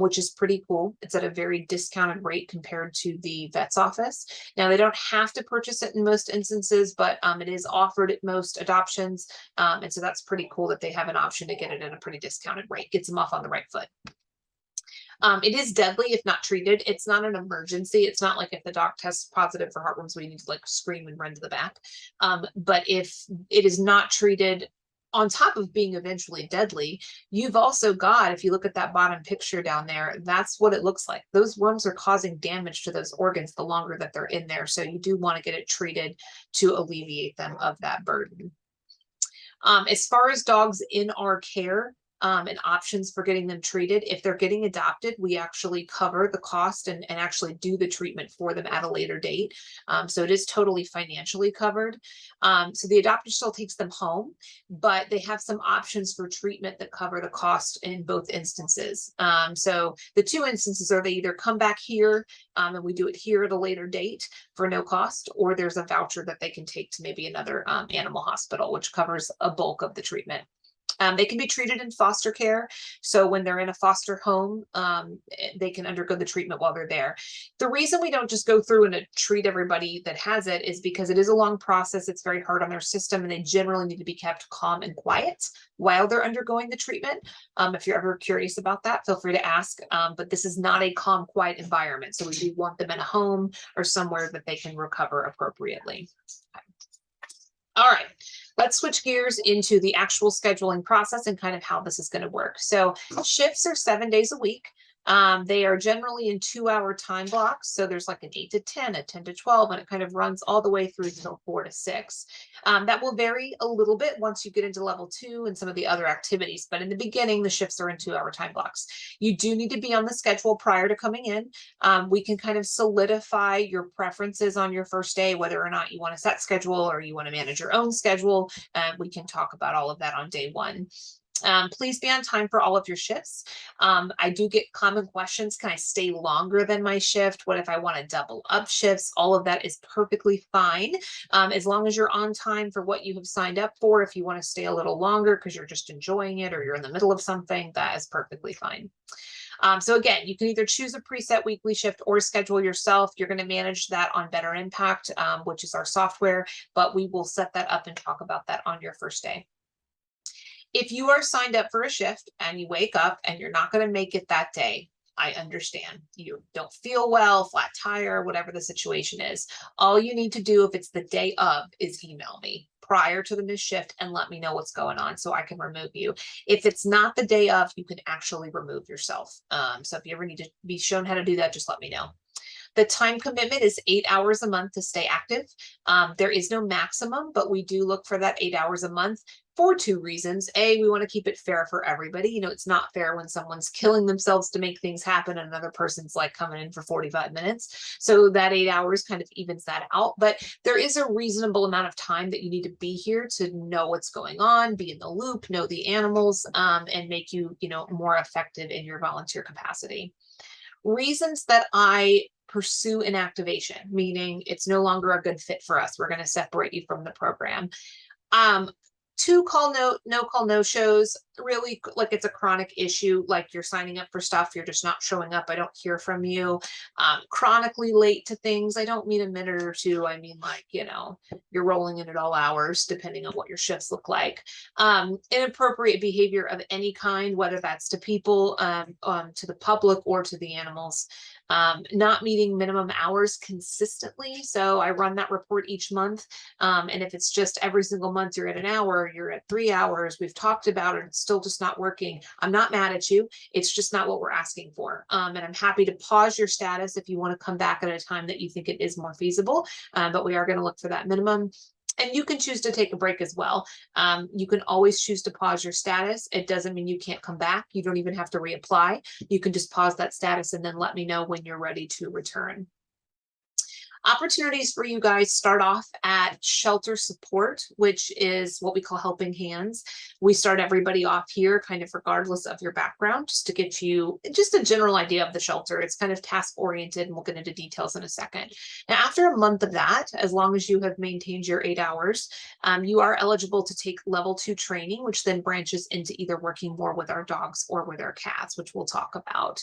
which is pretty cool. It's at a very discounted rate compared to the vet's office. Now, they don't have to purchase it in most instances, but it is offered at most adoptions. And so that's pretty cool that they have an option to get it at a pretty discounted rate. Gets them off on the right foot. It is deadly if not treated. It's not an emergency. It's not like if the dog tests positive for heartworms, we need to like scream and run to the back. But if it is not treated, on top of being eventually deadly, you've also got, if you look at that bottom picture down there, that's what it looks like. Those worms are causing damage to those organs the longer that they're in there. So you do want to get it treated to alleviate them of that burden. As far as dogs in our care, and options for getting them treated, if they're getting adopted, we actually cover the cost and actually do the treatment for them at a later date. So it is totally financially covered. So the adopter still takes them home, but they have some options for treatment that cover the cost in both instances. So the 2 instances are they either come back here and we do it here at a later date for no cost, or there's a voucher that they can take to maybe another animal hospital, which covers a bulk of the treatment. They can be treated in foster care. So when they're in a foster home, they can undergo the treatment while they're there. The reason we don't just go through and treat everybody that has it is because it is a long process. It's very hard on their system, and they generally need to be kept calm and quiet while they're undergoing the treatment. If you're ever curious about that, feel free to ask. But this is not a calm, quiet environment. So we do want them in a home or somewhere that they can recover appropriately. All right, let's switch gears into the actual scheduling process and kind of how this is going to work. So shifts are 7 days a week. They are generally in 2-hour time blocks. So there's like an 8 to 10, a 10 to 12, and it kind of runs all the way through till 4 to 6. That will vary a little bit once you get into level 2 and some of the other activities. But in the beginning, the shifts are in 2-hour time blocks. You do need to be on the schedule prior to coming in. We can kind of solidify your preferences on your first day, whether or not you want to set schedule or you want to manage your own schedule. We can talk about all of that on day 1. Please be on time for all of your shifts. I do get common questions. Can I stay longer than my shift? What if I want to double up shifts? All of that is perfectly fine. As long as you're on time for what you have signed up for. If you want to stay a little longer because you're just enjoying it or you're in the middle of something, that is perfectly fine. So again, you can either choose a preset weekly shift or schedule yourself. You're going to manage that on Better Impact, which is our software, but we will set that up and talk about that on your first day. If you are signed up for a shift and you wake up and you're not going to make it that day, I understand. You don't feel well, flat tire, whatever the situation is. All you need to do if it's the day of is email me prior to the missed shift and let me know what's going on so I can remove you. If it's not the day of, you can actually remove yourself. So if you ever need to be shown how to do that, just let me know. The time commitment is 8 hours a month to stay active. There is no maximum, but we do look for that 8 hours a month for 2 reasons. A, we want to keep it fair for everybody. You know, it's not fair when someone's killing themselves to make things happen and another person's like coming in for 45 minutes. So that 8 hours kind of evens that out. But there is a reasonable amount of time that you need to be here to know what's going on, be in the loop, know the animals, and make you, more effective in your volunteer capacity. Reasons that I pursue inactivation, meaning it's no longer a good fit for us. We're going to separate you from the program. 2 no call, no shows, really like it's a chronic issue, like you're signing up for stuff, you're just not showing up, I don't hear from you. Chronically late to things, I don't mean a minute or 2, I mean like, you're rolling in at all hours, depending on what your shifts look like. Inappropriate behavior of any kind, whether that's to people, to the public or to the animals. Not meeting minimum hours consistently. So I run that report each month. And if it's just every single month you're at an hour, you're at 3 hours, we've talked about it, it's still just not working. I'm not mad at you. It's just not what we're asking for. And I'm happy to pause your status if you want to come back at a time that you think it is more feasible. But we are going to look for that minimum. And you can choose to take a break as well. You can always choose to pause your status. It doesn't mean you can't come back. You don't even have to reapply. You can just pause that status and then let me know when you're ready to return. Opportunities for you guys start off at shelter support, which is what we call helping hands. We start everybody off here kind of regardless of your background, just to get you just a general idea of the shelter. It's kind of task oriented, and we'll get into details in a second. Now, after a month of that, as long as you have maintained your 8 hours, you are eligible to take level 2 training, which then branches into either working more with our dogs or with our cats, which we'll talk about.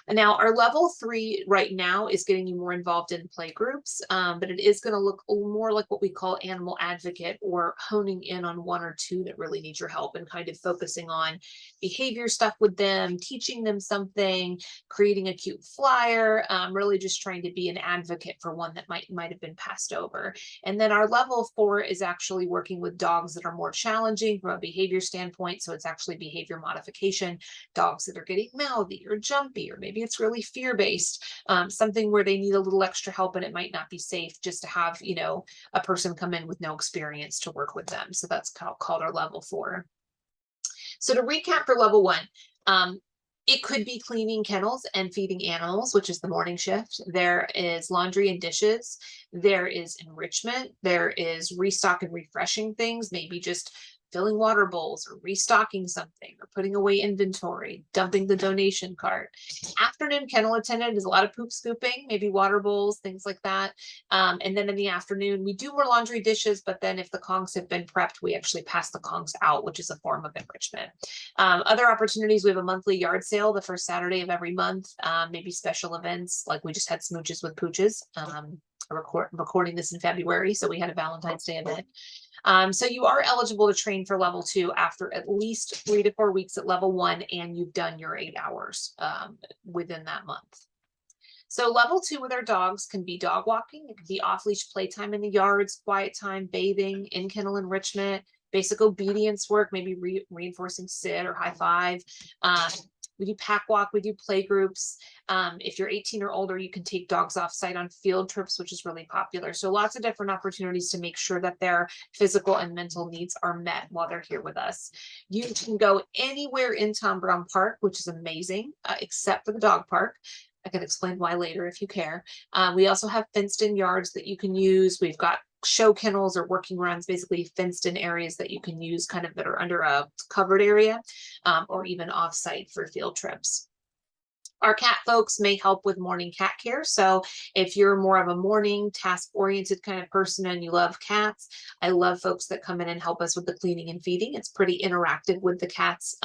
Now, our level 3 right now is getting you more involved in play groups, but it is going to look more like what we call animal advocate, or honing in on 1 or 2 that really need your help and kind of focusing on behavior stuff with them, teaching them something, creating a cute flyer, really just trying to be an advocate for one that might have been passed over. And then our level 4 is actually working with dogs that are more challenging from a behavior standpoint. So it's actually behavior modification, dogs that are getting mouthy or jumpy, or maybe it's really fear-based, something where they need a little extra help and it might not be safe just to have, a person come in with no experience to work with them. So that's called our level 4. So to recap for level 1, it could be cleaning kennels and feeding animals, which is the morning shift. There is laundry and dishes. There is enrichment. There is restock and refreshing things, maybe just filling water bowls or restocking something or putting away inventory, dumping the donation cart. Afternoon kennel attendant is a lot of poop scooping, maybe water bowls, things like that. And then in the afternoon, we do more laundry dishes, but then if the Kongs have been prepped, we actually pass the Kongs out, which is a form of enrichment. Other opportunities, we have a monthly yard sale the first Saturday of every month, maybe special events, like we just had Smooches with Pooches. Recording this in February, so we had a Valentine's Day event. So you are eligible to train for level 2 after at least 3 to 4 weeks at level 1, and you've done your 8 hours within that month. So level 2 with our dogs can be dog walking. It can be off-leash playtime in the yards, quiet time, bathing, in-kennel enrichment, basic obedience work, maybe reinforcing sit or high five. We do pack walk, we do play groups. If you're 18 or older, you can take dogs off site on field trips, which is really popular. So lots of different opportunities to make sure that their physical and mental needs are met while they're here with us. You can go anywhere in Tom Brown Park, which is amazing, except for the dog park. I can explain why later if you care. We also have fenced in yards that you can use. We've got show kennels or working runs, basically fenced in areas that you can use kind of that are under a covered area, or even off-site for field trips. Our cat folks may help with morning cat care. So if you're more of a morning task-oriented kind of person and you love cats, I love folks that come in and help us with the cleaning and feeding. It's pretty interactive with the cats.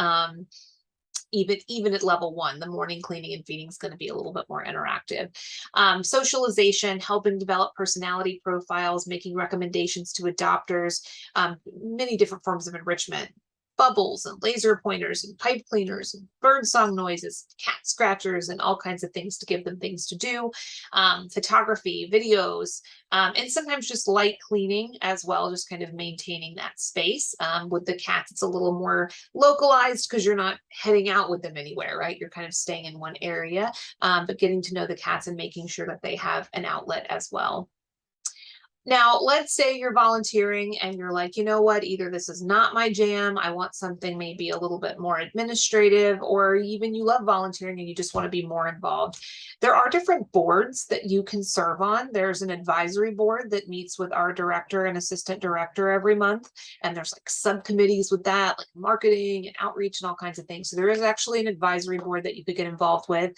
Even at level 1, the morning cleaning and feeding is going to be a little bit more interactive. Socialization, helping develop personality profiles, making recommendations to adopters, many different forms of enrichment. Bubbles and laser pointers and pipe cleaners and bird song noises, cat scratchers, and all kinds of things to give them things to do. Photography, videos, and sometimes just light cleaning as well, just kind of maintaining that space. With the cats, it's a little more localized because you're not heading out with them anywhere, right? You're kind of staying in one area, but getting to know the cats and making sure that they have an outlet as well. Now, let's say you're volunteering and you're like, you know what, either this is not my jam, I want something maybe a little bit more administrative, or even you love volunteering and you just want to be more involved. There are different boards that you can serve on. There's an advisory board that meets with our director and assistant director every month. And there's like subcommittees with that, like marketing and outreach and all kinds of things. So there is actually an advisory board that you could get involved with.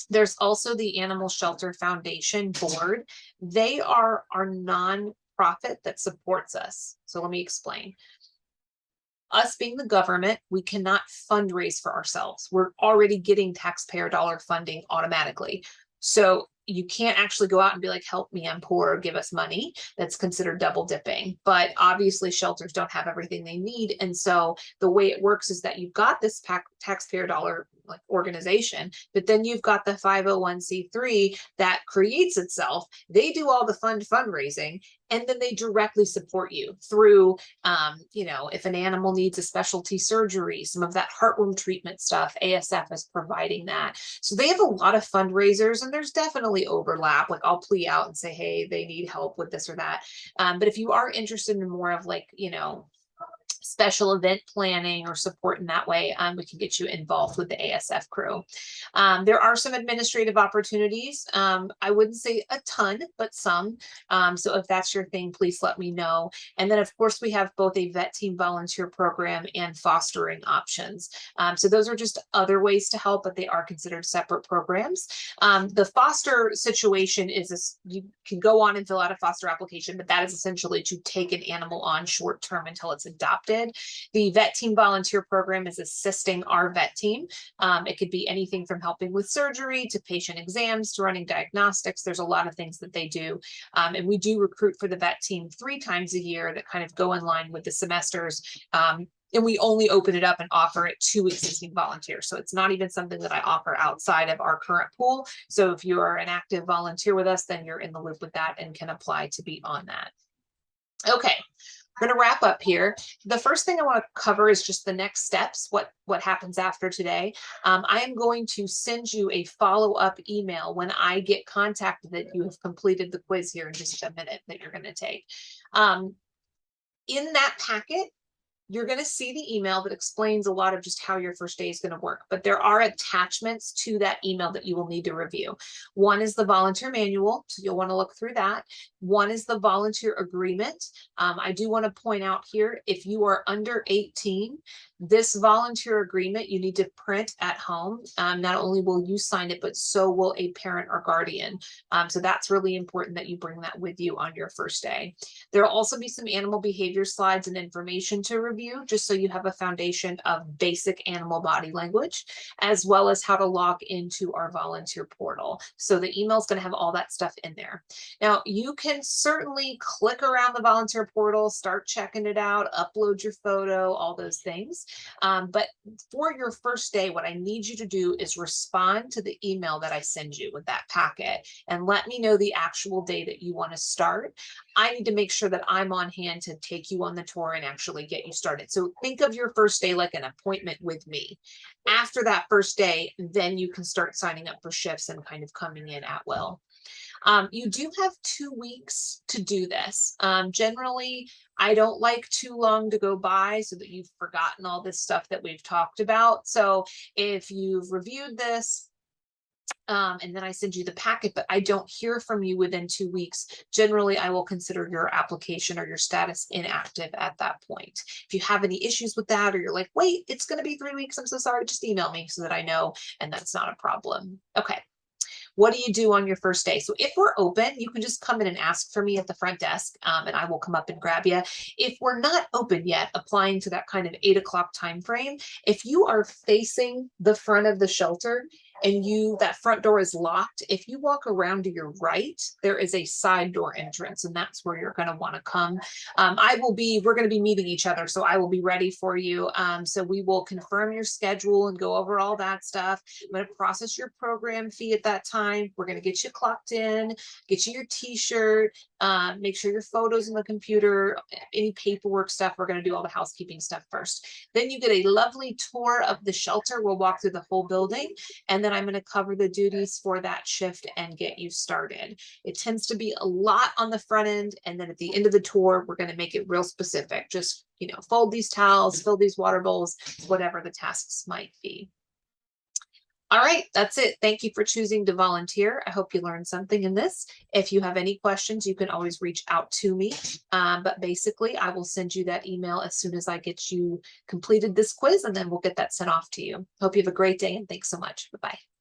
There's also the Animal Shelter Foundation board. They are our nonprofit that supports us. So let me explain. Us being the government, we cannot fundraise for ourselves. We're already getting taxpayer dollar funding automatically. So you can't actually go out and be like, help me, I'm poor, give us money. That's considered double dipping. But obviously shelters don't have everything they need. And so the way it works is that you've got this taxpayer dollar like organization, but then you've got the 501c3 that creates itself. They do all the fundraising, and then they directly support you through, if an animal needs a specialty surgery, some of that heartworm treatment stuff, ASF is providing that. So they have a lot of fundraisers, and there's definitely occasionally overlap, like I'll plea out and say, hey, they need help with this or that. But if you are interested in more of like, special event planning or support in that way, we can get you involved with the ASF crew. There are some administrative opportunities. I wouldn't say a ton, but some. So if that's your thing, please let me know. And then of course we have both a vet team volunteer program and fostering options. So those are just other ways to help, but they are considered separate programs. The foster situation is you can go on and fill out a foster application, but that is essentially to take an animal on short term until it's adopted. The vet team volunteer program is assisting our vet team. It could be anything from helping with surgery to patient exams to running diagnostics. There's a lot of things that they do. And we do recruit for the vet team 3 times a year that kind of go in line with the semesters. And we only open it up and offer it to existing volunteers. So it's not even something that I offer outside of our current pool. So if you are an active volunteer with us, then you're in the loop with that and can apply to be on that. Okay. We're going to wrap up here. The first thing I want to cover is just the next steps, what happens after today. I am going to send you a follow-up email when I get contacted that you have completed the quiz here in just a minute that you're going to take. In that packet, you're going to see the email that explains a lot of just how your first day is going to work, but there are attachments to that email that you will need to review. One is the volunteer manual, so you'll want to look through that. One is the volunteer agreement. I do want to point out here, if you are under 18, this volunteer agreement you need to print at home. Not only will you sign it, but so will a parent or guardian. So that's really important that you bring that with you on your first day. There will also be some animal behavior slides and information to review, just so you have a foundation of basic animal body language, as well as how to log into our volunteer portal. So the email is going to have all that stuff in there. Now, you can certainly click around the volunteer portal, start checking it out, upload your photo, all those things. But for your first day, what I need you to do is respond to the email that I send you with that packet and let me know the actual day that you want to start. I need to make sure that I'm on hand to take you on the tour and actually get you started. So think of your first day like an appointment with me. After that first day, then you can start signing up for shifts and kind of coming in at will. You do have 2 weeks to do this. Generally, I don't like too long to go by so that you've forgotten all this stuff that we've talked about. So if you've reviewed this, and then I send you the packet, but I don't hear from you within 2 weeks, generally I will consider your application or your status inactive at that point. If you have any issues with that, or you're like, wait, it's going to be 3 weeks, I'm so sorry, just email me so that I know, and that's not a problem. Okay. What do you do on your first day? So if we're open, you can just come in and ask for me at the front desk, and I will come up and grab you. If we're not open yet, applying to that kind of 8 o'clock time frame, if you are facing the front of the shelter and that front door is locked, if you walk around to your right, there is a side door entrance, and that's where you're going to want to come. We're going to be meeting each other, so I will be ready for you. So we will confirm your schedule and go over all that stuff. I'm going to process your program fee at that time. We're going to get you clocked in, get you your t-shirt, make sure your photos in the computer, any paperwork stuff. We're going to do all the housekeeping stuff first. Then you get a lovely tour of the shelter. We'll walk through the whole building, and then I'm going to cover the duties for that shift and get you started. It tends to be a lot on the front end, and then at the end of the tour, we're going to make it real specific. Just, fold these towels, fill these water bowls, whatever the tasks might be. All right, that's it. Thank you for choosing to volunteer. I hope you learned something in this. If you have any questions, you can always reach out to me. But basically, I will send you that email as soon as I get you completed this quiz, and then we'll get that sent off to you. Hope you have a great day, and thanks so much. Bye-bye.